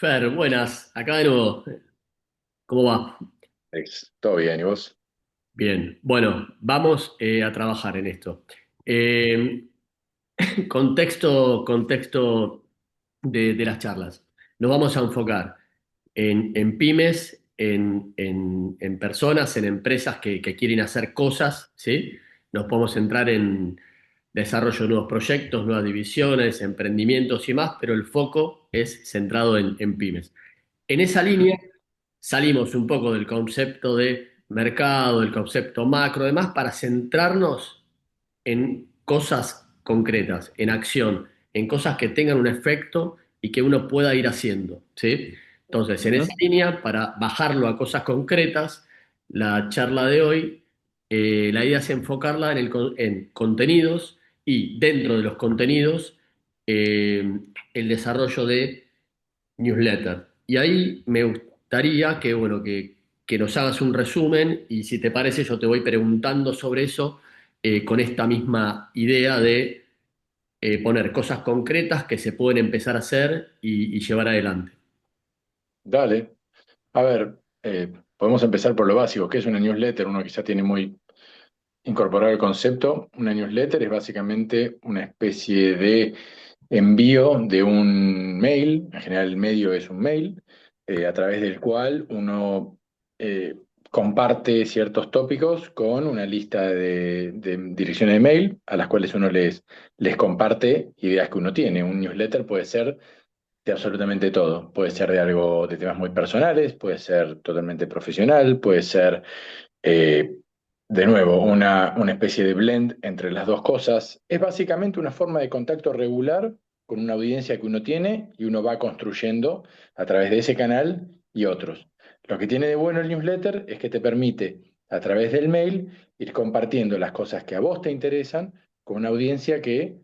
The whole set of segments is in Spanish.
Fer, buenas, acá de nuevo. ¿Cómo va? Todo bien, ¿y vos? Bien. Bueno, vamos a trabajar en esto. Eh, contexto de las charlas. Nos vamos a enfocar en pymes, en personas, en empresas que quieren hacer cosas, ¿sí? Nos podemos centrar en desarrollo de nuevos proyectos, nuevas divisiones, emprendimientos y más, pero el foco es centrado en pymes. En esa Ujú. línea salimos un poco del concepto de mercado, del concepto macro, demás, para centrarnos en cosas concretas, en acción, en cosas que tengan un efecto y que uno pueda ir haciendo, ¿sí? Entonces, en esa Ujú. línea, para bajarlo a cosas concretas, la charla de hoy, la idea es enfocarla en contenidos y dentro de los contenidos, el desarrollo de newsletter. Y ahí me gustaría que, bueno, que nos hagas un resumen y si te parece yo te voy preguntando sobre eso con esta misma idea de poner cosas concretas que se pueden empezar a hacer y llevar adelante. Dale. A ver, podemos empezar por lo básico. ¿Qué es una newsletter? Uno quizá tiene muy incorporado el concepto. Una newsletter es básicamente una especie de envío de un mail, en general el medio es un mail, a través del cual uno eh, comparte ciertos tópicos con una lista de direcciones de mail a las cuales uno les comparte ideas que uno tiene. Un newsletter puede ser de absolutamente todo. Puede ser de algo de temas muy personales, puede ser totalmente profesional, puede ser, eh, de nuevo, una especie de blend entre las dos cosas. Es básicamente una forma de contacto regular con una audiencia que uno tiene y uno va construyendo a través de ese canal y otros. Lo que tiene de bueno el newsletter es que te permite, a través del mail, ir compartiendo las cosas que a vos te interesan con una audiencia que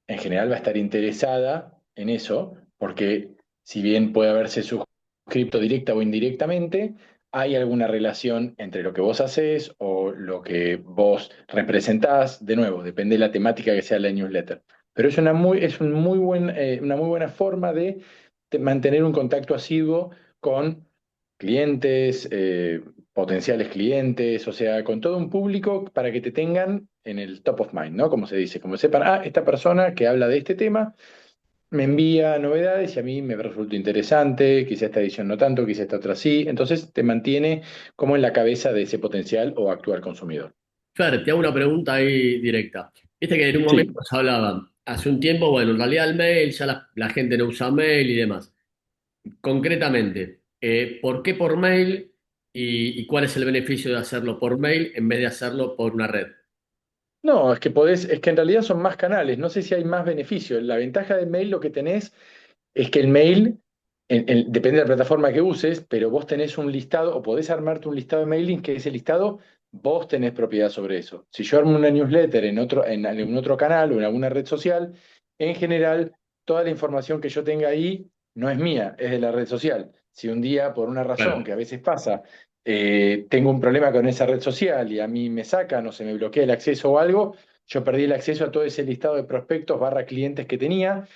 en general va a estar interesada en eso, porque si bien puede haberse suscrito directa o indirectamente, hay alguna relación entre lo que vos haces o lo que vos representás. De nuevo, depende de la temática que sea la newsletter. Pero es una muy buena forma de mantener un contacto asiduo con clientes, potenciales clientes, o sea, con todo un público para que te tengan en el top of mind, ¿no? Como se dice, como sepan, esta persona que habla de este tema me envía novedades y a mí me resulta interesante, quizá esta edición no tanto, quizá esta otra sí, entonces te mantiene como en la cabeza de ese potencial o actual consumidor. Fer, te hago una pregunta ahí directa. Viste que en un Sí. momento se hablaba, hace un tiempo, bueno, en realidad el mail, ya la gente no usa mail y demás. Concretamente, ¿por qué por mail y cuál es el beneficio de hacerlo por mail en vez de hacerlo por una red? No, es que en realidad son más canales, no sé si hay más beneficio. La ventaja del mail lo que tenés es que el mail, depende de la plataforma que uses, pero vos tenés un listado o podés armarte un listado de mailing que ese listado vos tenés propiedad sobre eso. Si yo armo una newsletter en algún otro canal o en alguna red social, en general toda la información que yo tenga ahí no es mía, es de la red social. Si un día, por una razón Claro. que a veces pasa, tengo un problema con esa red social y a mí me sacan o se me bloquea el acceso o algo, yo perdí el acceso a todo ese listado de prospectos barra clientes que tenía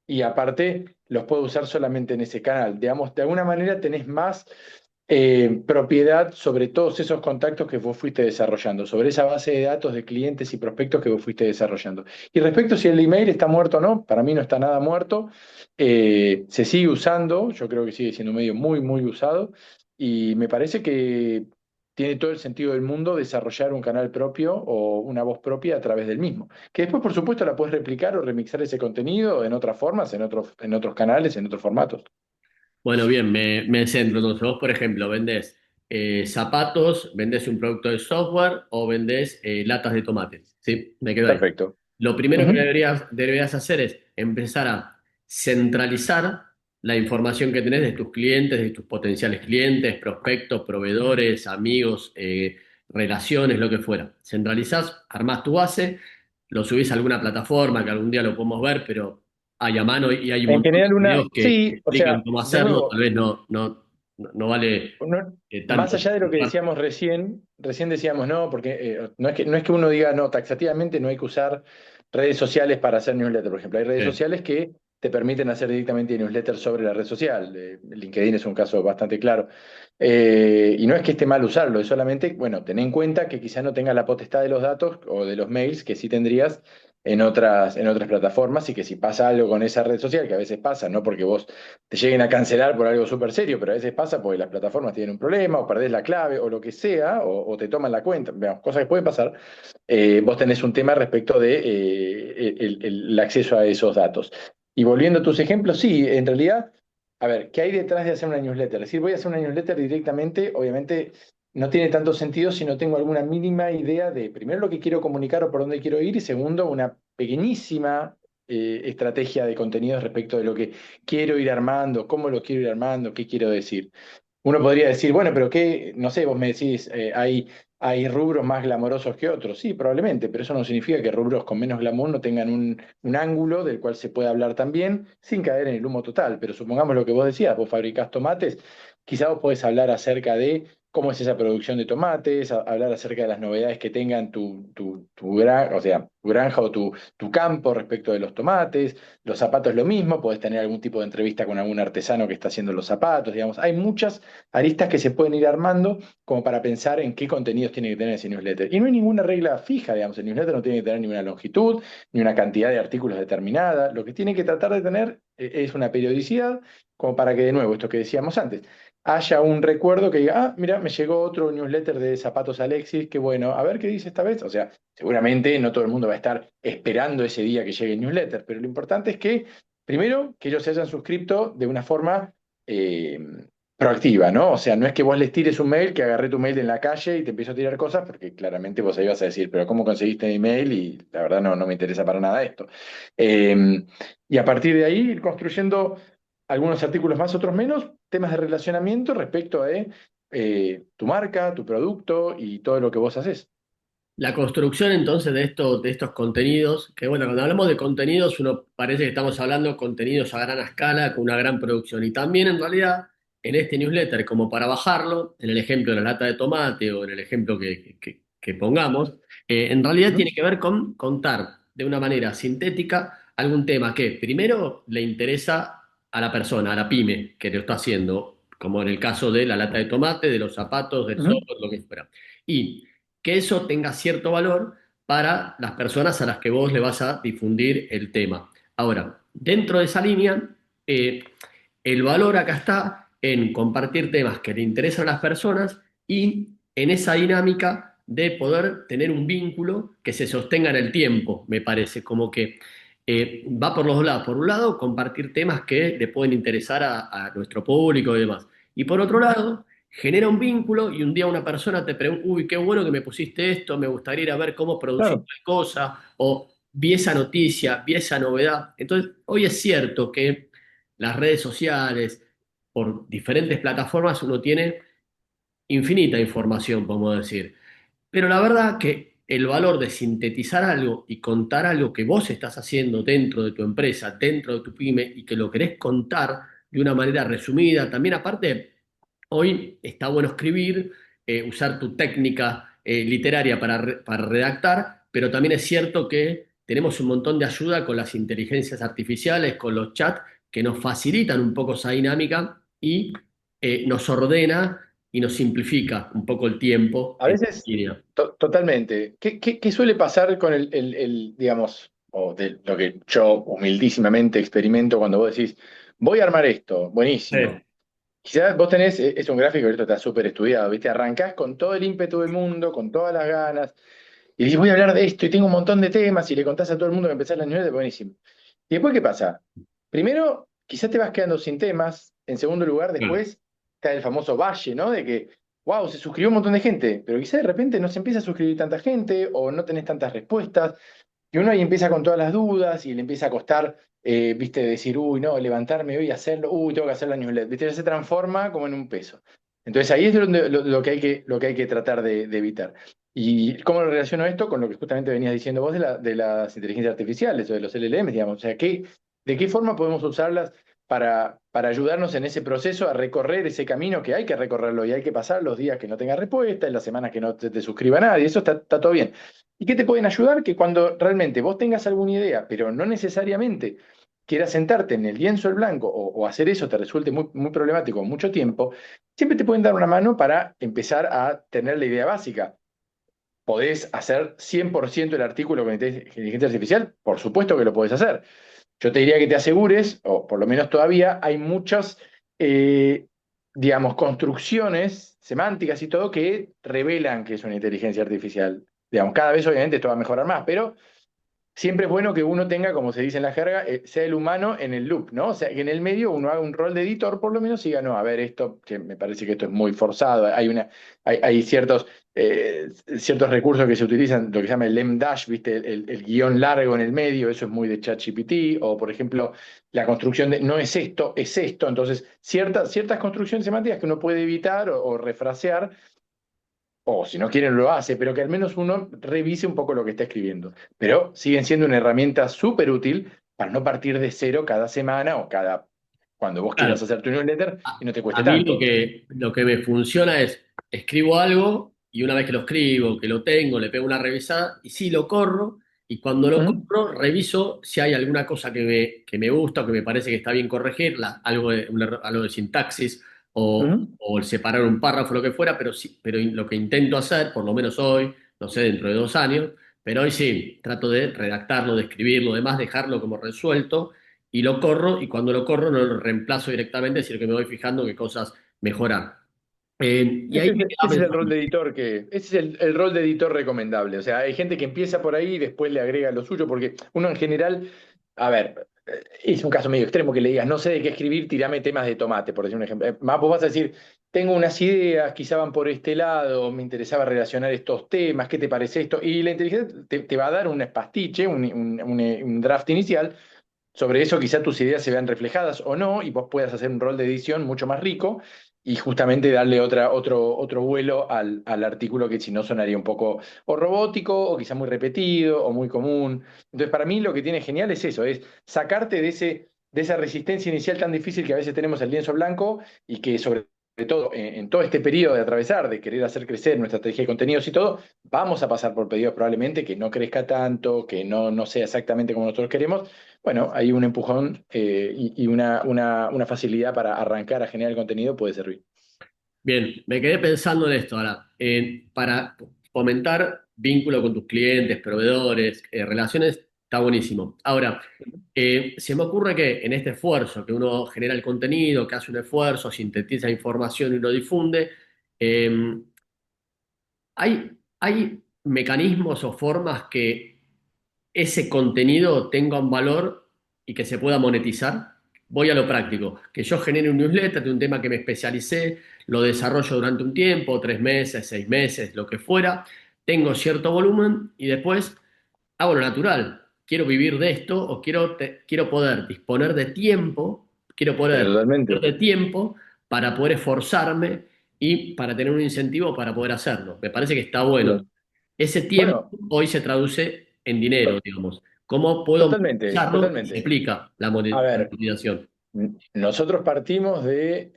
y aparte los puedo usar solamente en ese canal. Digamos, de alguna manera tenés más propiedad sobre todos esos contactos que vos fuiste desarrollando, sobre esa base de datos de clientes y prospectos que vos fuiste desarrollando. Y respecto a si el email está muerto o no, para mí no está nada muerto. Se sigue usando, yo creo que sigue siendo un medio muy, muy usado y me parece que tiene todo el sentido del mundo desarrollar un canal propio o una voz propia a través del mismo. Que después, por supuesto, la puedes replicar o remixar ese contenido en otras formas, en otros canales, en otros formatos. Bueno, bien, me centro. Entonces, vos, por ejemplo, vendés zapatos, vendés un producto de software o vendés latas de tomates. ¿Sí? Me quedo ahí. Perfecto. Lo primero que Ujú. deberías hacer es empezar a centralizar la información que tenés de tus clientes, de tus potenciales clientes, prospectos, proveedores, amigos, relaciones, lo que fuera. Centralizás, armás tu base, lo subís a alguna plataforma que algún día lo podemos ver, pero hay a mano y hay un En montón de general, videos que sí, o explican sea, cómo de hacerlo, tal nuevo, vez no vale más tanto. allá de lo que decíamos recién decíamos no, porque no es que uno diga no, taxativamente no hay que usar redes sociales para hacer newsletter, por ejemplo. Hay redes sociales que te permiten hacer directamente newsletters sobre la red social. LinkedIn es un caso bastante claro. Y no es que esté mal usarlo, es solamente, bueno, ten en cuenta que quizá no tengas la potestad de los datos o de los mails que sí tendrías en otras plataformas, y que si pasa algo con esa red social, que a veces pasa, no porque vos te lleguen a cancelar por algo súper serio, pero a veces pasa porque las plataformas tienen un problema, o perdés la clave, o lo que sea, o te toman la cuenta, veamos, cosas que pueden pasar. Vos tenés un tema respecto de el acceso a esos datos. Y volviendo a tus ejemplos, sí, en realidad, a ver, ¿qué hay detrás de hacer una newsletter? Es decir, voy a hacer una newsletter directamente, obviamente no tiene tanto sentido si no tengo alguna mínima idea de, primero, lo que quiero comunicar o por dónde quiero ir, y segundo, una pequeñísima estrategia de contenidos respecto de lo que quiero ir armando, cómo lo quiero ir armando, qué quiero decir. Uno podría decir, bueno, pero qué, no sé, vos me decís, hay rubros más glamorosos que otros. Sí, probablemente, pero eso no significa que rubros con menos glamour no tengan un ángulo del cual se puede hablar también sin caer en el humo total. Pero supongamos lo que vos decías, vos fabricás tomates, quizá vos podés hablar acerca de cómo es esa producción de tomates, hablar acerca de las novedades que tengan o sea, tu granja o tu campo respecto de los tomates. Los zapatos lo mismo, podés tener algún tipo de entrevista con algún artesano que está haciendo los zapatos, digamos. Hay muchas aristas que se pueden ir armando como para pensar en qué contenidos tiene que tener ese newsletter. Y no hay ninguna regla fija, digamos. El newsletter no tiene que tener ni una longitud, ni una cantidad de artículos determinada. Lo que tiene que tratar de tener es una periodicidad, como para que, de nuevo, esto que decíamos antes, haya un recuerdo que diga, ah, mira, me llegó otro newsletter de Zapatos Alexis, qué bueno, a ver qué dice esta vez. O sea, seguramente no todo el mundo va a estar esperando ese día que llegue el newsletter, pero lo importante es que, primero, que ellos se hayan suscrito de una forma eh, proactiva, ¿no? O sea, no es que vos les tires un mail, que agarré tu mail en la calle y te empiezo a tirar cosas, porque claramente vos ahí vas a decir, pero ¿cómo conseguiste mi mail? Y la verdad no me interesa para nada esto. Eh, y a partir de ahí ir construyendo algunos artículos más, otros menos, temas de relacionamiento respecto a tu marca, tu producto y todo lo que vos haces. La construcción entonces de estos contenidos, que bueno, cuando hablamos de contenidos, uno parece que estamos hablando de contenidos a gran escala, con una gran producción. Y también en realidad, en este newsletter, como para bajarlo, en el ejemplo de la lata de tomate o en el ejemplo que pongamos, en realidad ¿Mm? tiene que ver con contar de una manera sintética algún tema que primero le interesa a la persona, a la pyme que lo está haciendo, como en el caso de la lata de tomate, de los zapatos, del Ujú. software, lo que fuera. Y que eso tenga cierto valor para las personas a las que vos le vas a difundir el tema. Ahora, dentro de esa línea, eh, el valor acá está en compartir temas que le interesan a las personas y en esa dinámica de poder tener un vínculo que se sostenga en el tiempo, me parece, como que va por los dos lados. Por un lado, compartir temas que le pueden interesar a nuestro público y demás. Y por otro lado, genera un vínculo y un día una persona te pregunta, uy, qué bueno que me pusiste esto, me gustaría ir a ver cómo producís Claro. tal cosa, o vi esa noticia, vi esa novedad. Entonces, hoy es cierto que las redes sociales, por diferentes plataformas, uno tiene infinita información, podemos decir. Pero la verdad que el valor de sintetizar algo y contar algo que vos estás haciendo dentro de tu empresa, dentro de tu pyme, y que lo querés contar de una manera resumida, también aparte, hoy está bueno escribir, usar tu técnica literaria para redactar, pero también es cierto que tenemos un montón de ayuda con las inteligencias artificiales, con los chats, que nos facilitan un poco esa dinámica y nos ordena y nos simplifica un poco el tiempo A en veces, línea. totalmente. ¿Qué suele pasar con digamos, o de lo que yo humildísimamente experimento cuando vos decís, voy a armar esto, Sí, buenísimo? Quizás vos tenés, es un gráfico, esto está súper estudiado, ¿viste? Arrancás con todo el ímpetu del mundo, con todas las ganas, y decís, voy a hablar de esto y tengo un montón de temas, y le contás a todo el mundo que empezás la newsletter, buenísimo. ¿Y después qué pasa? Primero, quizás te vas quedando sin temas. En segundo lugar, claro. después está el famoso valle, ¿no? De que, wow, se suscribió un montón de gente, pero quizás de repente no se empieza a suscribir tanta gente o no tenés tantas respuestas. Y uno ahí empieza con todas las dudas y le empieza a costar, viste, decir, uy, no, levantarme hoy y hacerlo, uy, tengo que hacer la newsletter, viste, ya se transforma como en un peso. Entonces ahí es donde, lo que hay que tratar de evitar. ¿Y cómo lo relaciono esto con lo que justamente venías diciendo vos de las inteligencias artificiales o de los LLMs, digamos? O sea, ¿de qué forma podemos usarlas para ayudarnos en ese proceso a recorrer ese camino que hay que recorrerlo y hay que pasar los días que no tenga respuesta, en las semanas que no te suscriba nadie? Eso está todo bien. ¿Y qué te pueden ayudar? Que cuando realmente vos tengas alguna idea, pero no necesariamente quieras sentarte en el lienzo al blanco o hacer eso te resulte muy, muy problemático mucho tiempo, siempre te pueden dar una mano para empezar a tener la idea básica. ¿Podés hacer 100% el artículo con inteligencia artificial? Por supuesto que lo podés hacer. Yo te diría que te asegures, o por lo menos todavía, hay muchas, eh, digamos, construcciones semánticas y todo que revelan que es una inteligencia artificial. Digamos, cada vez obviamente esto va a mejorar más, pero siempre es bueno que uno tenga, como se dice en la jerga, sea el humano en el loop, ¿no? O sea, que en el medio uno haga un rol de editor por lo menos y diga, no, a ver, esto, que me parece que esto es muy forzado, hay ciertos recursos que se utilizan, lo que se llama el em-dash, ¿viste? El guión largo en el medio, eso es muy de ChatGPT, o por ejemplo, la construcción de, no es esto, es esto, entonces ciertas construcciones semánticas que uno puede evitar o refrasear o si no quieren lo hace, pero que al menos uno revise un poco lo que está escribiendo. Pero siguen siendo una herramienta súper útil para no partir de cero cada semana o cuando vos quieras Claro, hacer tu newsletter y no te a cueste mí tanto. lo que me funciona es, escribo algo y una vez que lo escribo, que lo tengo, le pego una revisada y sí lo corro y cuando lo Ujú, corro reviso si hay alguna cosa que me gusta o que me parece que está bien corregirla, algo de sintaxis ujú. o el separar un párrafo, lo que fuera, pero, sí, pero lo que intento hacer, por lo menos hoy, no sé, dentro de 2 años, pero hoy sí, trato de redactarlo, de escribirlo, demás, dejarlo como resuelto y lo corro, y cuando lo corro no lo reemplazo directamente, sino que me voy fijando qué cosas mejorar. Y ahí me quedaba Ese es el rol pensando, de editor ese es el rol de editor recomendable. O sea, hay gente que empieza por ahí y después le agrega lo suyo, porque uno en general, a ver, es un caso medio extremo que le digas, no sé de qué escribir, tirame temas de tomate, por decir un ejemplo. Más vos vas a decir, tengo unas ideas, quizá van por este lado, me interesaba relacionar estos temas, ¿qué te parece esto? Y la inteligencia te va a dar un pastiche, un draft inicial. Sobre eso quizá tus ideas se vean reflejadas o no, y vos puedas hacer un rol de edición mucho más rico y justamente darle otro vuelo al artículo que si no sonaría un poco o robótico o quizá muy repetido o muy común. Entonces, para mí lo que tiene genial es eso, es sacarte de esa resistencia inicial tan difícil que a veces tenemos al lienzo blanco y que sobre todo en todo este periodo de atravesar, de querer hacer crecer nuestra estrategia de contenidos y todo, vamos a pasar por pedidos probablemente que no crezca tanto, que no sea exactamente como nosotros queremos. Bueno, hay un empujón y una facilidad para arrancar a generar contenido puede servir. bien, me quedé pensando en esto ahora, para fomentar vínculo con tus clientes, proveedores, relaciones, está buenísimo. Ahora, se me ocurre que en este esfuerzo, que uno genera el contenido, que hace un esfuerzo, sintetiza información y lo difunde, eh, hay mecanismos o formas que ese contenido tenga un valor y que se pueda monetizar. Voy a lo práctico, que yo genere un newsletter de un tema que me especialicé, lo desarrollo durante un tiempo, 3 meses, 6 meses, lo que fuera, tengo cierto volumen y después hago lo natural. Quiero vivir de esto o quiero poder disponer de tiempo, quiero Pero poder disponer totalmente. de tiempo para poder esforzarme y para tener un incentivo para poder hacerlo. Me parece que está bueno. Bien. Ese tiempo Bueno, hoy se traduce en dinero, to- digamos. ¿Cómo puedo totalmente, monetizarlo? Y se totalmente. aplica la A ver, monetización. nosotros partimos de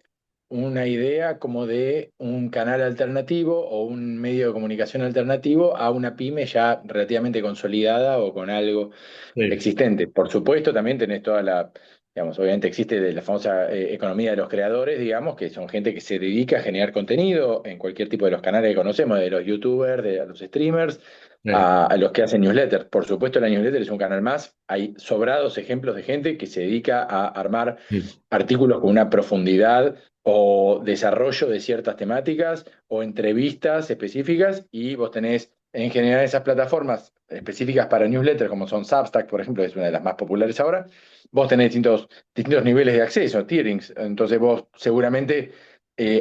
una idea como de un canal alternativo o un medio de comunicación alternativo a una pyme ya relativamente consolidada o con algo Sí, existente. Por supuesto, también tenés digamos, obviamente existe la famosa economía de los creadores, digamos, que son gente que se dedica a generar contenido en cualquier tipo de los canales que conocemos, de los youtubers, de los streamers, sí, a los que hacen newsletters. Por supuesto, la newsletter es un canal más. Hay sobrados ejemplos de gente que se dedica a armar sí. artículos con una profundidad o desarrollo de ciertas temáticas o entrevistas específicas y vos tenés en general esas plataformas específicas para newsletters como son Substack, por ejemplo, que es una de las más populares ahora, vos tenés distintos niveles de acceso, tierings, entonces vos seguramente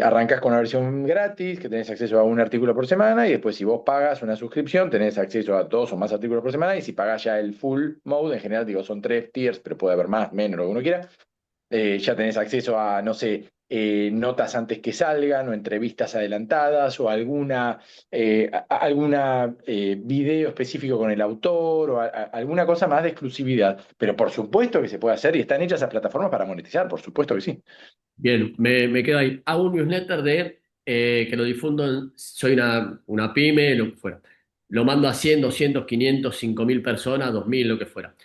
arrancás con una versión gratis, que tenés acceso a un artículo por semana, y después si vos pagas una suscripción, tenés acceso a 2 o más artículos por semana, y si pagás ya el full mode, en general digo, son 3 tiers, pero puede haber más, menos, lo que uno quiera, ya tenés acceso a, no sé, notas antes que salgan o entrevistas adelantadas o alguna video específico con el autor o alguna cosa más de exclusividad. Pero por supuesto que se puede hacer y están hechas esas plataformas para monetizar, por supuesto que sí. Bien, me quedo ahí. Hago un newsletter que lo difundo, soy una pyme, lo que fuera. Lo mando a 100, 200, 500, 5.000 personas, 2.000, lo que fuera.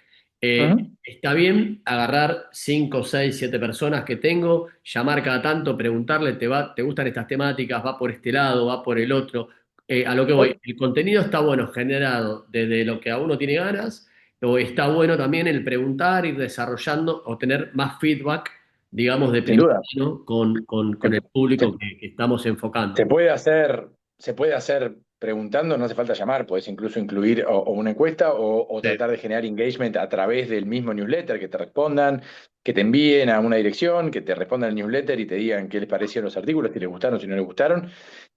Eh, Ujú. Está bien agarrar 5, 6, 7 personas que tengo, llamar cada tanto, preguntarle, ¿te gustan estas temáticas? ¿Va por este lado? ¿Va por el otro? A lo que voy, Hoy, el contenido está bueno, generado desde lo que a uno tiene ganas, o está bueno también el preguntar, ir desarrollando o tener más feedback, digamos, de sin primera duda. mano con Se, el público se- que estamos enfocando. Se puede hacer, se puede hacer preguntando, no hace falta llamar, puedes incluso incluir o una encuesta o Sí. tratar de generar engagement a través del mismo newsletter, que te respondan, que te envíen a una dirección, que te respondan al newsletter y te digan qué les parecieron los artículos, si les gustaron, si no les gustaron.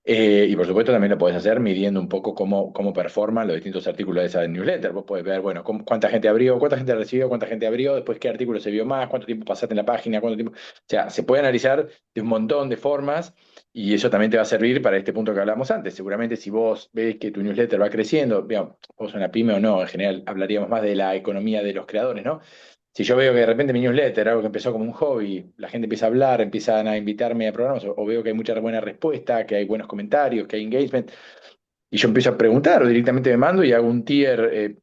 Y por supuesto también lo podés hacer midiendo un poco cómo performan los distintos artículos de esa newsletter. Vos podés ver, bueno, cuánta gente abrió, cuánta gente recibió, cuánta gente abrió, después qué artículo se vio más, cuánto tiempo pasaste en la página, cuánto tiempo... O sea, se puede analizar de un montón de formas y eso también te va a servir para este punto que hablamos antes. Seguramente si vos ves que tu newsletter va creciendo, digamos, vos una pyme o no, en general hablaríamos más de la economía de los creadores, ¿no? Si yo veo que de repente mi newsletter, algo que empezó como un hobby, la gente empieza a hablar, empiezan a invitarme a programas, o veo que hay mucha buena respuesta, que hay buenos comentarios, que hay engagement, y yo empiezo a preguntar o directamente me mando y hago un tier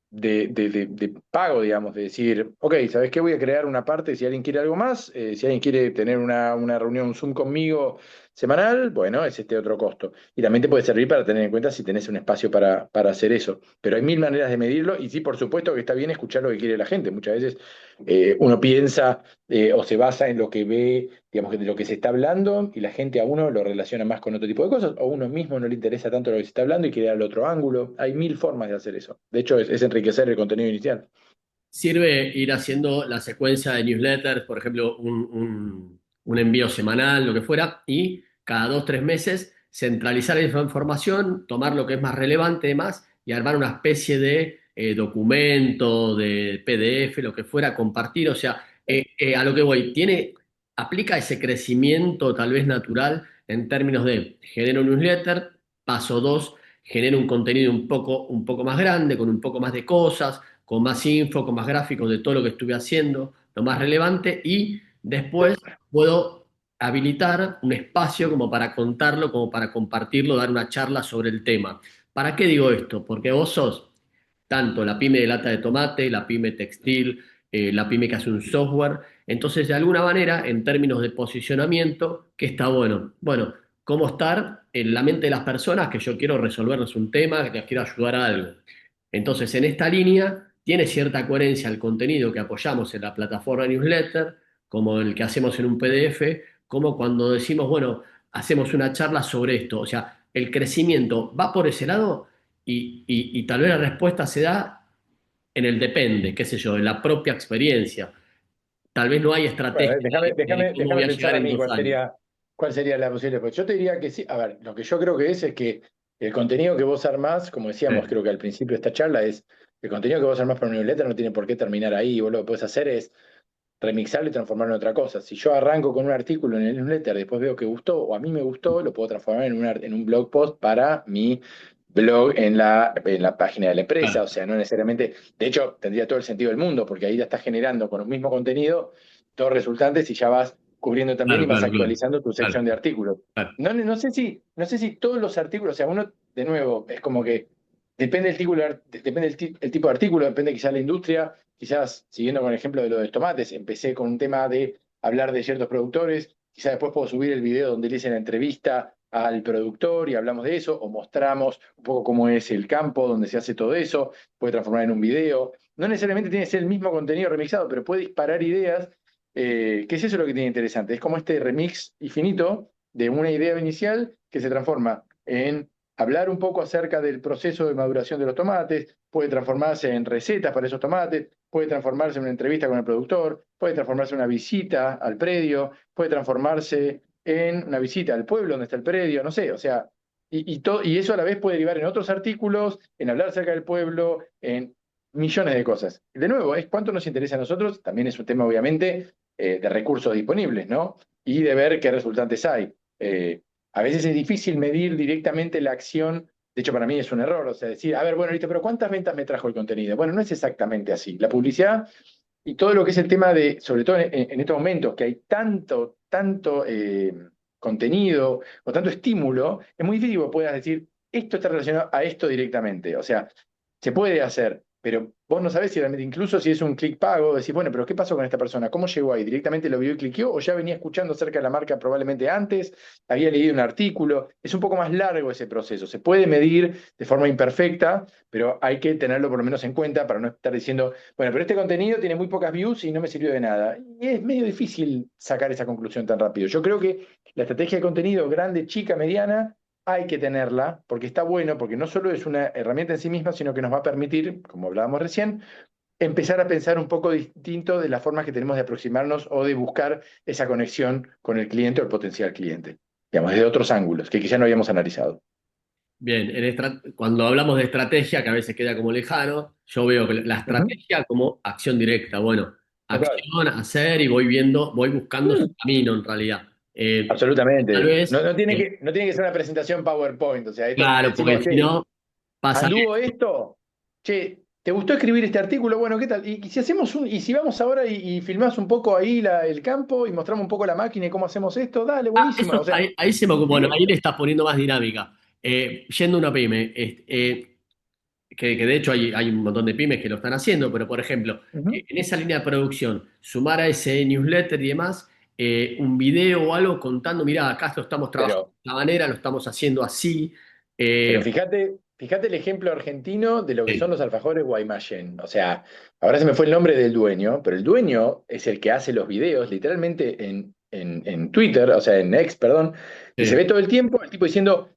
de pago, digamos, de decir, ok, ¿sabes qué? Voy a crear una parte si alguien quiere algo más, si alguien quiere tener una reunión, un Zoom conmigo semanal, bueno, es este otro costo. Y también te puede servir para tener en cuenta si tenés un espacio para hacer eso. Pero hay mil maneras de medirlo y sí, por supuesto que está bien escuchar lo que quiere la gente. Muchas veces uno piensa o se basa en lo que ve, digamos, de lo que se está hablando y la gente a uno lo relaciona más con otro tipo de cosas, o a uno mismo no le interesa tanto lo que se está hablando y quiere darle otro ángulo. Hay mil formas de hacer eso. De hecho, es enriquecer el contenido inicial. Sirve ir haciendo la secuencia de newsletters, por ejemplo, un envío semanal, lo que fuera, y cada 2, 3 meses centralizar esa información, tomar lo que es más relevante y demás, y armar una especie de documento, de PDF, lo que fuera, compartir. O sea, a lo que voy, aplica ese crecimiento tal vez natural en términos de genero un newsletter, paso dos, genero un contenido un poco más grande, con un poco más de cosas, con más info, con más gráficos de todo lo que estuve haciendo, lo más relevante, y después puedo habilitar un espacio como para contarlo, como para compartirlo, dar una charla sobre el tema. ¿Para qué digo esto? Porque vos sos tanto la pyme de lata de tomate, la pyme textil, la pyme que hace un software. Entonces, de alguna manera, en términos de posicionamiento, ¿qué está bueno? Bueno, cómo estar en la mente de las personas que yo quiero resolverles un tema, que les quiero ayudar a algo. Entonces, en esta línea tiene cierta coherencia el contenido que apoyamos en la plataforma newsletter, como el que hacemos en un PDF, como cuando decimos, bueno, hacemos una charla sobre esto. O sea, el crecimiento va por ese lado y tal vez la respuesta se da en el depende, qué sé yo, en la propia experiencia. Tal vez no hay Bueno, estrategia de cómo voy déjame a pensar llegar a en mí 2 años. cuál sería la posible. Pues yo te diría que sí. A ver, lo que yo creo que es que el contenido que vos armás, como decíamos, Sí. creo que al principio de esta charla, es el contenido que vos armás para una newsletter no tiene por qué terminar ahí. Vos lo que podés hacer es remixarlo y transformarlo en otra cosa. Si yo arranco con un artículo en el newsletter, después veo que gustó o a mí me gustó, lo puedo transformar en un blog post para mi blog en la página de la empresa. Claro, O sea, no necesariamente, de hecho, tendría todo el sentido del mundo, porque ahí ya estás generando con el mismo contenido dos resultantes y ya vas cubriendo también y claro, vas claro, claro, actualizando tu claro, sección de artículos. claro. No sé si todos los artículos, o sea, uno, de nuevo, es como que depende del tipo, depende el tipo de artículo, depende quizás la industria. Quizás, siguiendo con el ejemplo de lo de los tomates, empecé con un tema de hablar de ciertos productores, quizás después puedo subir el video donde le hice la entrevista al productor y hablamos de eso, o mostramos un poco cómo es el campo donde se hace todo eso, puede transformar en un video. No necesariamente tiene que ser el mismo contenido remixado, pero puede disparar ideas, que es eso lo que tiene interesante. Es como este remix infinito de una idea inicial que se transforma en hablar un poco acerca del proceso de maduración de los tomates, puede transformarse en recetas para esos tomates, puede transformarse en una entrevista con el productor, puede transformarse en una visita al predio, puede transformarse en una visita al pueblo donde está el predio, no sé, o sea, y eso a la vez puede derivar en otros artículos, en hablar acerca del pueblo, en millones de cosas. De nuevo, es cuánto nos interesa a nosotros, también es un tema obviamente de recursos disponibles, ¿no? Y de ver qué resultantes hay. A veces es difícil medir directamente la acción. De hecho, para mí es un error, o sea, decir, a ver, bueno, listo, pero ¿cuántas ventas me trajo el contenido? Bueno, no es exactamente así. La publicidad y todo lo que es el tema de, sobre todo en estos momentos, que hay tanto contenido o tanto estímulo, es muy difícil que puedas decir, esto está relacionado a esto directamente. O sea, se puede hacer. pero vos no sabés si realmente, incluso si es un clic pago, decís, bueno, pero ¿qué pasó con esta persona? ¿Cómo llegó ahí? ¿Directamente lo vio y cliqueó o ya venía escuchando acerca de la marca probablemente antes? ¿Había leído un artículo? Es un poco más largo ese proceso. Se puede medir de forma imperfecta, pero hay que tenerlo por lo menos en cuenta para no estar diciendo, bueno, pero este contenido tiene muy pocas views y no me sirvió de nada. Y es medio difícil sacar esa conclusión tan rápido. Yo creo que la estrategia de contenido grande, chica, mediana, hay que tenerla porque está bueno, porque no solo es una herramienta en sí misma, sino que nos va a permitir, como hablábamos recién, empezar a pensar un poco distinto de las formas que tenemos de aproximarnos o de buscar esa conexión con el cliente o el potencial cliente, digamos, desde otros ángulos que quizá no habíamos analizado. Bien, cuando hablamos de estrategia, que a veces queda como lejano, yo veo que la Ujú. estrategia como acción directa. Bueno, Total. acción, hacer y voy viendo, voy buscando su Mm. camino en realidad. Tal Absolutamente. vez, No tiene que ser una presentación PowerPoint. O sea, esto claro, porque decimos, si che, no pasa anduvo esto. esto. Che, ¿te gustó escribir este artículo? Bueno, ¿qué tal? Y si hacemos y si vamos ahora y filmás un poco ahí el campo y mostramos un poco la máquina y cómo hacemos esto, dale, buenísima. O sea, Ahí se me ocupó, bueno, ahí le directo. estás poniendo más dinámica. Yendo a una pyme, que de hecho hay un montón de pymes que lo están haciendo, pero por ejemplo, Ujú. en esa línea de producción, sumar a ese newsletter y demás, un video o algo contando, mira, acá lo estamos trabajando Pero de esta manera, lo estamos haciendo así. Pero eh, fíjate el ejemplo argentino de lo que son sí, los alfajores Guaymallén. O sea, ahora se me fue el nombre del dueño, pero el dueño es el que hace los videos literalmente en Twitter, o sea, en X, perdón, y se ve sí, todo el tiempo el tipo diciendo,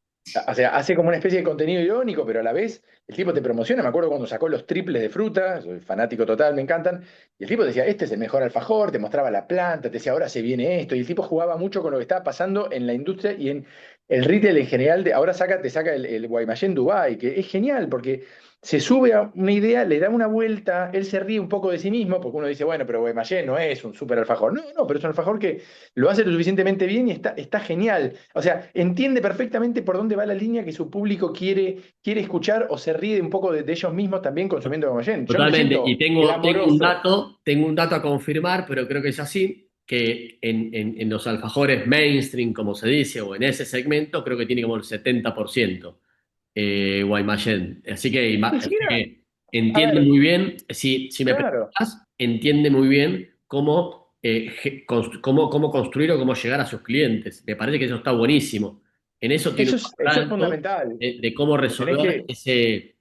o sea, hace como una especie de contenido irónico, pero a la vez el tipo te promociona. Me acuerdo cuando sacó los triples de fruta, soy fanático total, me encantan, y el tipo decía, este es el mejor alfajor, te mostraba la planta, te decía, ahora se viene esto, y el tipo jugaba mucho con lo que estaba pasando en la industria y en el retail en general, ahora te saca el Guaymallén Dubai, que es genial porque se sube a una idea, le da una vuelta, él se ríe un poco de sí mismo, porque uno dice, bueno, pero Guaymallén no es un súper alfajor. No, no, pero es un alfajor que lo hace lo suficientemente bien y está genial. O sea, entiende perfectamente por dónde va la línea que su público quiere escuchar o se ríe un poco de ellos mismos también consumiendo Guaymallén. Yo me totalmente. Y siento glamoroso. tengo un dato a confirmar, pero creo que es así, que en los alfajores mainstream, como se dice, o en ese segmento, creo que tiene como el 70%. Guaymallén. Ni Así siquiera, que a entiende ver, muy bien, si me claro. preguntas, entiende muy bien cómo, cómo construir o cómo llegar a sus clientes. Me parece que eso está buenísimo. En eso tiene un Eso es adelanto fundamental. de cómo Le tenés resolver que, ese.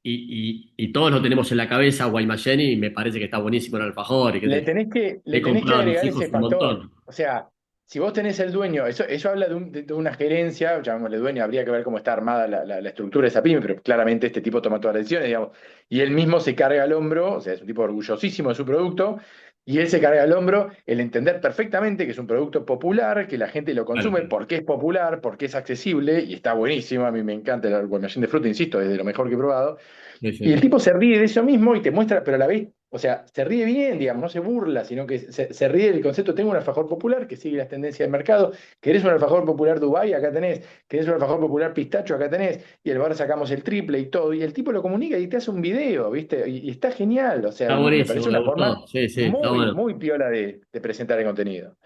Y todos lo tenemos en la cabeza, Guaymallén, y me parece que está buenísimo el alfajor. Y qué sé yo. le He tenés que comprado a mis agregar ese hijos un factor. montón. O sea, si vos tenés el dueño, eso habla de una gerencia, llamémosle dueño, habría que ver cómo está armada la estructura de esa pyme, pero claramente este tipo toma todas las decisiones, digamos, y él mismo se carga al hombro, o sea, es un tipo orgullosísimo de su producto, y él se carga al hombro el entender perfectamente que es un producto popular, que la gente lo Claro. consume, porque es popular, porque es accesible, y está buenísimo, a mí me encanta el guaymallén de fruta, insisto, es de lo mejor que he probado. Sí, Y el sí. tipo se ríe de eso mismo y te muestra, pero a la vez, o sea, se ríe bien, digamos, no se burla, sino que se ríe del concepto, tengo un alfajor popular que sigue las tendencias del mercado, querés un alfajor popular Dubai, acá tenés, querés un alfajor popular pistacho, acá tenés, y ahora sacamos el triple y todo, y el tipo lo comunica y te hace un video, ¿viste? Y está genial, o sea, Está me buenísimo, parece me una forma gustó. Sí, sí, está bueno. muy piola de presentar el contenido.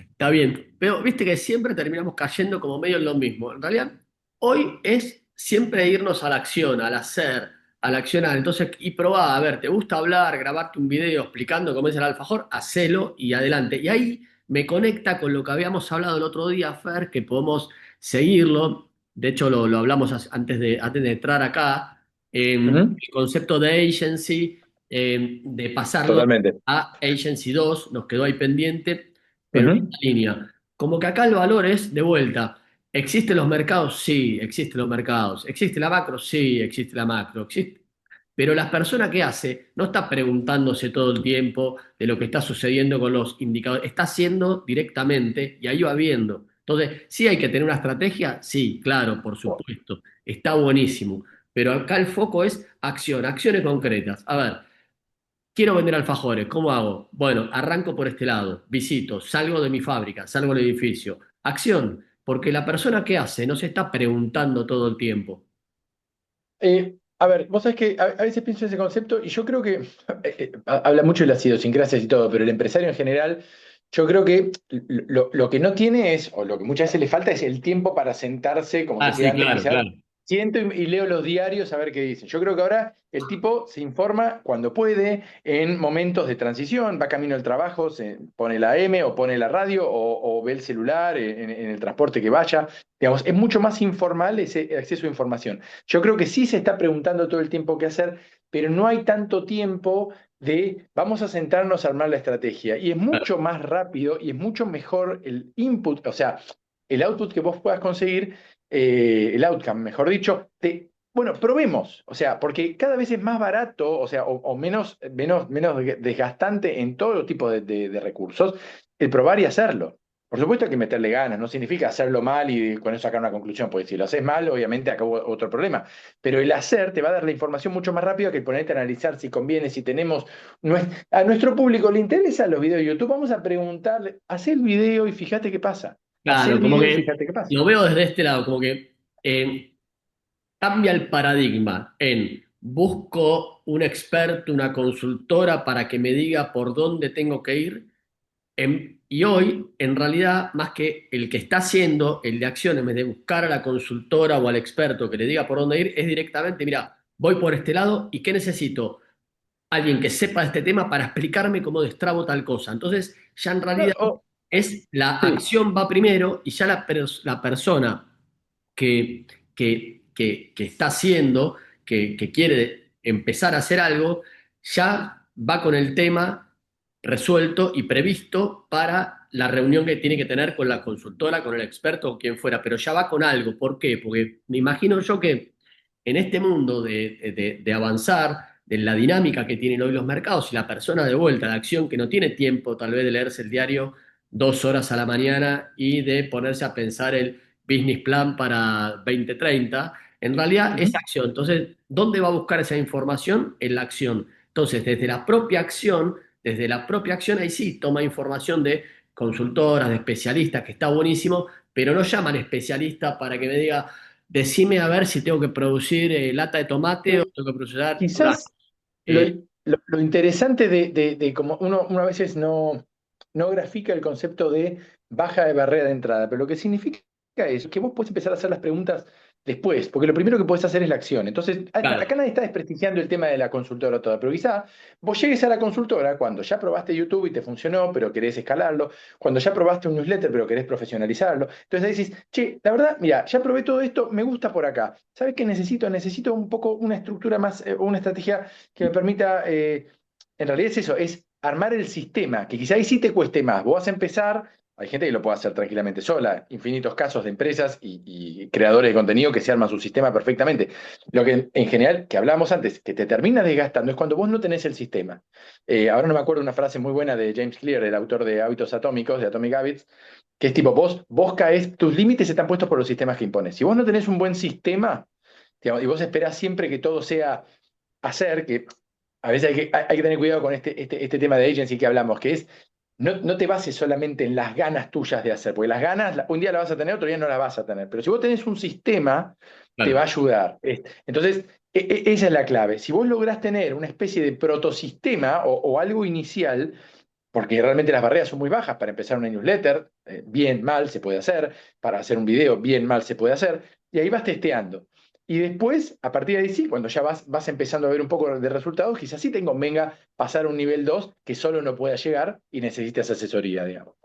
Está bien, pero viste que siempre terminamos cayendo como medio en lo mismo. En realidad, hoy es siempre irnos a la acción, al hacer, al accionar. Entonces, y probá, a ver, ¿te gusta hablar, grabarte un video explicando cómo es el alfajor? Hacelo y adelante. Y ahí me conecta con lo que habíamos hablado el otro día, Fer, que podemos seguirlo. De hecho, lo hablamos antes de entrar acá. Ujú. El concepto de agency, de pasarlo Totalmente. a Agency 2 nos quedó ahí pendiente, pero en Ujú. esta línea. Como que acá el valor es de vuelta. ¿Existen los mercados? Sí, existen los mercados. ¿Existe la macro? Sí, existe la macro. Pero la persona que hace no está preguntándose todo el tiempo de lo que está sucediendo con los indicadores, está haciendo directamente y ahí va viendo. Entonces, sí hay que tener una estrategia, sí, claro, por supuesto, está buenísimo, pero acá el foco es acción, acciones concretas. A ver, quiero vender alfajores, ¿cómo hago? Bueno, arranco por este lado, visito, salgo de mi fábrica, salgo del edificio. Acción, porque la persona que hace no se está preguntando todo el tiempo. A ver, vos sabés que a veces pienso en ese concepto y yo creo que habla mucho de las idiosincrasias y todo, pero el empresario en general, yo creo que lo que no tiene es, o lo que muchas veces le falta es el tiempo para sentarse, como te Ah, decía sí, antes, claro, quizás claro. siento y leo los diarios a ver qué dicen. Yo creo que ahora el tipo se informa cuando puede, en momentos de transición, va camino al trabajo, se pone la M o pone la radio o ve el celular en el transporte que vaya. Digamos, es mucho más informal ese acceso a información. Yo creo que sí se está preguntando todo el tiempo qué hacer, pero no hay tanto tiempo de vamos a sentarnos a armar la estrategia. Y es mucho más rápido y es mucho mejor el input, o sea, el output que vos puedas conseguir, el outcome, mejor dicho, bueno, probemos, o sea, porque cada vez es más barato, o sea, o menos desgastante en todo tipo de recursos, el probar y hacerlo. Por supuesto hay que meterle ganas, no significa hacerlo mal y con eso sacar una conclusión, porque si lo haces mal, obviamente acabó otro problema. Pero el hacer te va a dar la información mucho más rápido que el ponerte a analizar si conviene, si tenemos. A nuestro público le interesan los videos de YouTube, vamos a preguntarle, haz el video y fíjate qué pasa. Haz Claro, el como video y que fíjate qué pasa. lo veo desde este lado, como que cambia el paradigma en busco un experto, una consultora para que me diga por dónde tengo que ir. Y hoy, en realidad, más que el que está haciendo el de acción, en vez de buscar a la consultora o al experto que le diga por dónde ir, es directamente, mira, voy por este lado y ¿qué necesito? Alguien que sepa de este tema para explicarme cómo destrabo tal cosa. Entonces, ya en No, realidad es la sí. acción va primero y ya la persona que, que está haciendo, que quiere empezar a hacer algo, ya va con el tema resuelto y previsto para la reunión que tiene que tener con la consultora, con el experto o quien fuera, pero ya va con algo. ¿Por qué? Porque me imagino yo que en este mundo de avanzar, de la dinámica que tienen hoy los mercados y la persona de vuelta, de acción que no tiene tiempo tal vez de leerse el diario 2 horas a la mañana y de ponerse a pensar el business plan para 2030, en realidad es Ujú. acción. Entonces, ¿dónde va a buscar esa información? En la acción. Entonces, desde la propia acción, ahí sí toma información de consultoras, de especialistas, que está buenísimo, pero no llaman especialista para que me diga, decime a ver si tengo que producir lata de tomate o Eh, tengo que producir durazno. Quizás lo, Eh, lo interesante de cómo uno a veces no grafica el concepto de baja de barrera de entrada, pero lo que significa es que vos podés empezar a hacer las preguntas después, porque lo primero que podés hacer es la acción. Entonces, claro, acá nadie está desprestigiando el tema de la consultora toda, pero quizá vos llegues a la consultora cuando ya probaste YouTube y te funcionó, pero querés escalarlo, cuando ya probaste un newsletter, pero querés profesionalizarlo. Entonces ahí decís, che, la verdad, mira, ya probé todo esto, me gusta por acá. ¿Sabes qué necesito? Necesito un poco una estructura más, una estrategia que me permita, en realidad es eso, es armar el sistema, que quizá ahí sí te cueste más. Vos vas a empezar, hay gente que lo puede hacer tranquilamente sola, infinitos casos de empresas y creadores de contenido que se arman su sistema perfectamente. Lo que en general, que hablábamos antes, que te termina desgastando es cuando vos no tenés el sistema. Ahora no me acuerdo una frase muy buena de James Clear, el autor de Hábitos Atómicos, de Atomic Habits, que es tipo, vos caes, tus límites están puestos por los sistemas que impones. Si vos no tenés un buen sistema, digamos, y vos esperás siempre que todo sea hacer, que a veces hay que tener cuidado con este tema de agency que hablamos, que es, no te bases solamente en las ganas tuyas de hacer, porque las ganas un día las vas a tener, otro día no las vas a tener, pero si vos tenés un sistema, te va a claro. ayudar. Entonces, esa es la clave. Si vos lográs tener una especie de protosistema o algo inicial, porque realmente las barreras son muy bajas para empezar una newsletter, bien, mal se puede hacer, para hacer un video, bien, mal se puede hacer, y ahí vas testeando. Y después, a partir de ahí sí, cuando ya vas empezando a ver un poco de resultados, quizás sí te convenga pasar a un nivel 2 que solo no pueda llegar y necesitas asesoría, digamos.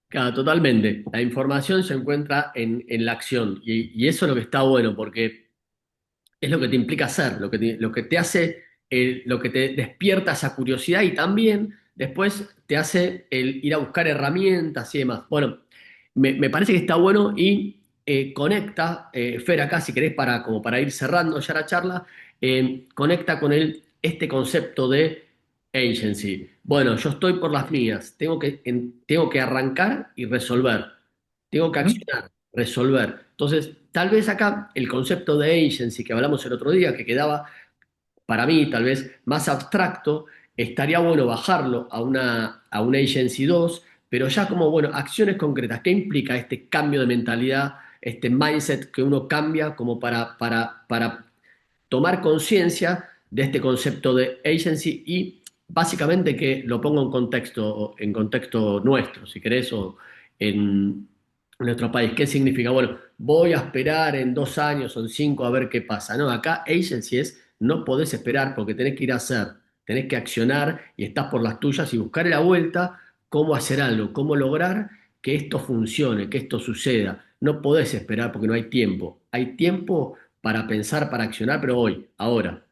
Claro, totalmente. La información se encuentra en la acción y eso es lo que está bueno porque es lo que te implica hacer, lo que te hace, lo que te despierta esa curiosidad y también después te hace el ir a buscar herramientas y demás. Bueno, me parece que está bueno y conecta, Fer, acá si querés como para ir cerrando ya la charla, conecta con este concepto de agency. Bueno, yo estoy por las mías, tengo que arrancar y resolver, tengo que Ujú. accionar, resolver. Entonces, tal vez acá el concepto de agency que hablamos el otro día, que quedaba para mí tal vez más abstracto, estaría bueno bajarlo a una agency 2, pero ya como, bueno, acciones concretas. ¿Qué implica este cambio de mentalidad, este mindset que uno cambia como para tomar conciencia de este concepto de agency y básicamente que lo pongo en contexto nuestro, si querés, o en, en nuestro país. ¿Qué significa? Bueno, voy a esperar en 2 años o en 5 a ver qué pasa. No, acá agency es, no podés esperar porque tenés que ir a hacer, tenés que accionar y estás por las tuyas y buscar la vuelta cómo hacer algo, cómo lograr que esto funcione, que esto suceda. No podés esperar porque no hay tiempo. Hay tiempo para pensar, para accionar, pero hoy, ahora.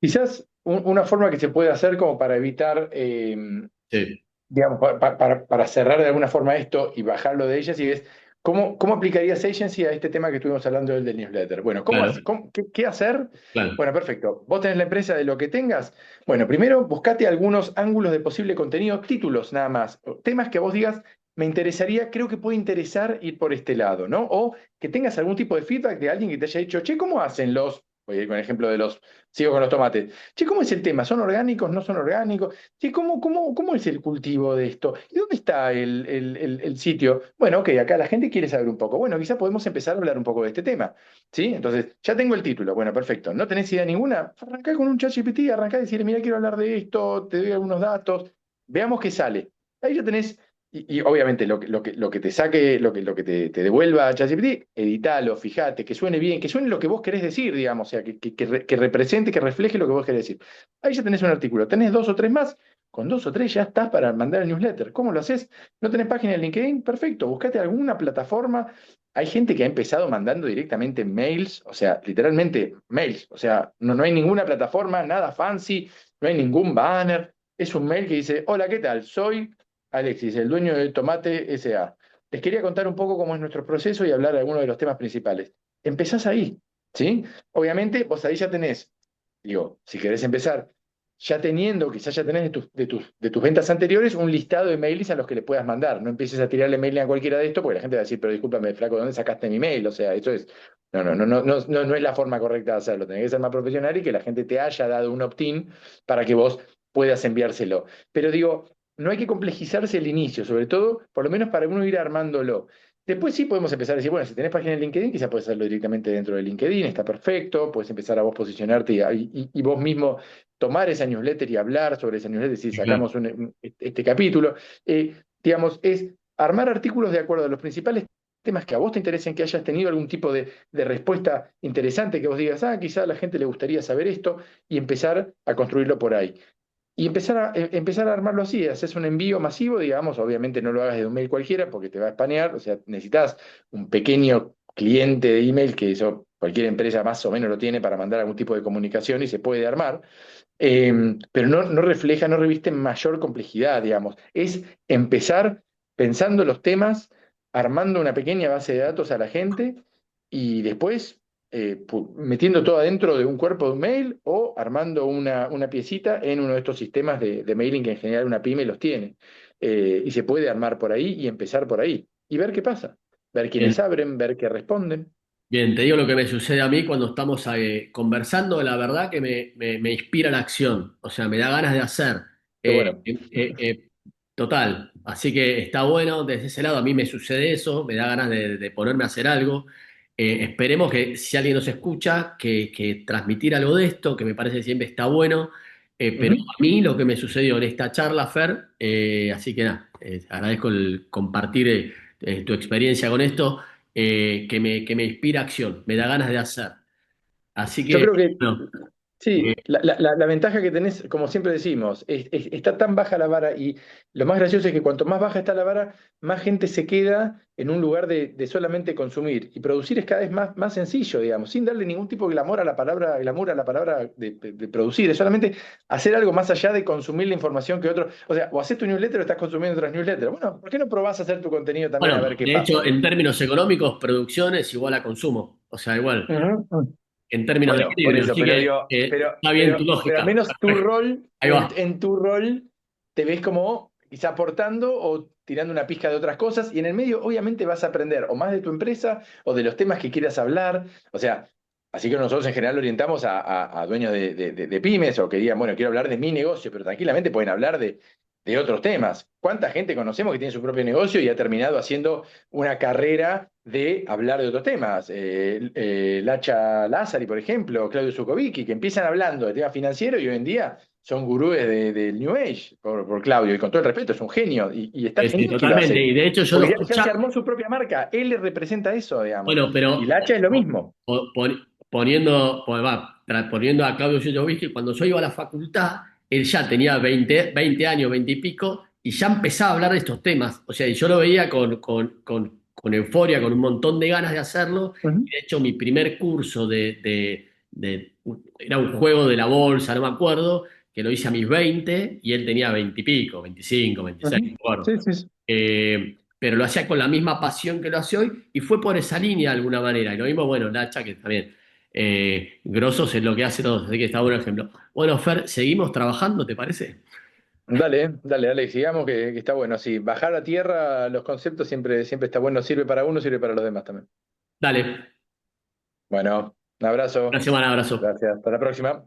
Quizás una forma que se puede hacer como para evitar, Sí, digamos, para cerrar de alguna forma esto y bajarlo de ellas, y es, ¿cómo aplicarías agency a este tema que estuvimos hablando del newsletter? Bueno, claro, qué hacer? claro. Bueno, perfecto. Vos tenés la empresa de lo que tengas. Bueno, primero buscate algunos ángulos de posible contenido, títulos nada más, o temas que vos digas, me interesaría, creo que puede interesar ir por este lado, ¿no? O que tengas algún tipo de feedback de alguien que te haya dicho, che, ¿cómo hacen los... Voy a ir con el ejemplo de los, sigo con los tomates. Che, ¿cómo es el tema? ¿Son orgánicos? ¿No son orgánicos? Sí, ¿cómo es el cultivo de esto? ¿Y dónde está el sitio? Bueno, ok, acá la gente quiere saber un poco. Bueno, quizá podemos empezar a hablar un poco de este tema. ¿Sí? Entonces, ya tengo el título. Bueno, perfecto. ¿No tenés idea ninguna? Arrancá con un ChatGPT, arrancá y decirle, mira, quiero hablar de esto, te doy algunos datos, veamos qué sale. Ahí ya tenés, y obviamente lo que te saque, lo que te devuelva ChatGPT, editalo, fijate, que suene bien, que suene lo que vos querés decir, digamos, o sea, que represente, que refleje lo que vos querés decir. Ahí ya tenés un artículo. ¿Tenés dos o tres más? Con dos o tres ya estás para mandar el newsletter. ¿Cómo lo haces? ¿No tenés página de LinkedIn? Perfecto, buscate alguna plataforma. Hay gente que ha empezado mandando directamente mails, o sea, literalmente mails, o sea, no hay ninguna plataforma, nada fancy, no hay ningún banner. Es un mail que dice, hola, ¿qué tal? Soy Alexis, el dueño de Tomate SA. Les quería contar un poco cómo es nuestro proceso y hablar de algunos de los temas principales. Empezás ahí, ¿sí? Obviamente, vos ahí ya tenés, digo, si querés empezar ya teniendo, quizás ya tenés de tus ventas anteriores, un listado de mails a los que le puedas mandar. No empieces a tirarle mail a cualquiera de estos, porque la gente va a decir, pero discúlpame, flaco, ¿de dónde sacaste mi mail? O sea, eso es. No es la forma correcta de hacerlo. Tenés que ser más profesional y que la gente te haya dado un opt-in para que vos puedas enviárselo. Pero digo, no hay que complejizarse el inicio, sobre todo, por lo menos para uno ir armándolo. Después sí podemos empezar a decir, bueno, si tenés página en LinkedIn, quizás puedes hacerlo directamente dentro de LinkedIn, está perfecto, puedes empezar a vos posicionarte y vos mismo tomar esa newsletter y hablar sobre esa newsletter si Sí, claro. sacamos este capítulo. Digamos, es armar artículos de acuerdo a los principales temas que a vos te interesen, que hayas tenido algún tipo de respuesta interesante, que vos digas, quizá a la gente le gustaría saber esto, y empezar a construirlo por ahí. Y empezar a armarlo así, haces un envío masivo, digamos, obviamente no lo hagas de un mail cualquiera porque te va a spamear, o sea, necesitas un pequeño cliente de email, que eso cualquier empresa más o menos lo tiene para mandar algún tipo de comunicación y se puede armar, pero no refleja, no reviste mayor complejidad, digamos. Es empezar pensando los temas, armando una pequeña base de datos a la gente y después metiendo todo adentro de un cuerpo de un mail o armando una piecita en uno de estos sistemas de mailing que en general una pyme los tiene. Y se puede armar por ahí y empezar por ahí y ver qué pasa, ver quiénes Bien. abren, ver qué responden. Bien, te digo lo que me sucede a mí cuando estamos conversando, la verdad que me inspira la acción, o sea, me da ganas de hacer. Qué Eh, bueno. total, así que está bueno, desde ese lado a mí me sucede eso, me da ganas de ponerme a hacer algo. Esperemos que si alguien nos escucha, que transmitir algo de esto, que me parece que siempre está bueno. Pero Ujú. a mí lo que me sucedió en esta charla, Fer, así que nada, agradezco el compartir tu experiencia con esto, que me inspira acción, me da ganas de hacer. Así Yo que, creo que bueno, sí, la ventaja que tenés, como siempre decimos, está tan baja la vara y lo más gracioso es que cuanto más baja está la vara, más gente se queda en un lugar de solamente consumir. Y producir es cada vez más sencillo, digamos, sin darle ningún tipo de glamour a la palabra de producir. Es solamente hacer algo más allá de consumir la información que otro. O sea, o haces tu newsletter o estás consumiendo otras newsletters. Bueno, ¿por qué no probás a hacer tu contenido también a ver bueno, qué de hecho, pasa? en términos económicos, producción es igual a consumo, o sea, igual, Ujú. en términos de Bueno, por equilibrio. eso, Así pero que digo, está bien tu pero al lógica. menos tu Perfecto. rol, Ahí va. en tu rol, te ves como quizá aportando o tirando una pizca de otras cosas, y en el medio obviamente vas a aprender o más de tu empresa o de los temas que quieras hablar. O sea, así que nosotros en general orientamos a dueños de pymes o que digan, bueno, quiero hablar de mi negocio, pero tranquilamente pueden hablar de otros temas. ¿Cuánta gente conocemos que tiene su propio negocio y ha terminado haciendo una carrera de hablar de otros temas? Lacha Lázari, por ejemplo, Claudio Zukovicki, que empiezan hablando de temas financieros y hoy en día son gurúes del New Age, por Claudio, y con todo el respeto, es un genio, y está Sí, genial que lo totalmente. hace, Y de hecho yo lo porque ya se escuchaba, armó su propia marca, él le representa eso, digamos. bueno, Y pero Lacha es lo mismo. poniendo a Claudio Yudovici, cuando yo iba a la facultad, él ya tenía 20 años, 20 y pico, y ya empezaba a hablar de estos temas. O sea, y yo lo veía con euforia, con un montón de ganas de hacerlo. Ujú, Y de hecho, mi primer curso era un juego de la bolsa, no me acuerdo, que lo hice a mis 20 y él tenía 20 y pico, 25, 26, no ujú. me acuerdo. Sí, sí, sí. Pero lo hacía con la misma pasión que lo hace hoy y fue por esa línea de alguna manera. Y lo mismo, bueno, Nacha, que también grosos es lo que hace todos, así que está buen ejemplo. Bueno, Fer, seguimos trabajando, ¿te parece? Dale, dale, dale, sigamos que está bueno. Sí, bajar a tierra los conceptos siempre está bueno, sirve para uno, sirve para los demás también. Dale, Bueno, un una abrazo. semana, abrazo. Gracias. Hasta la próxima.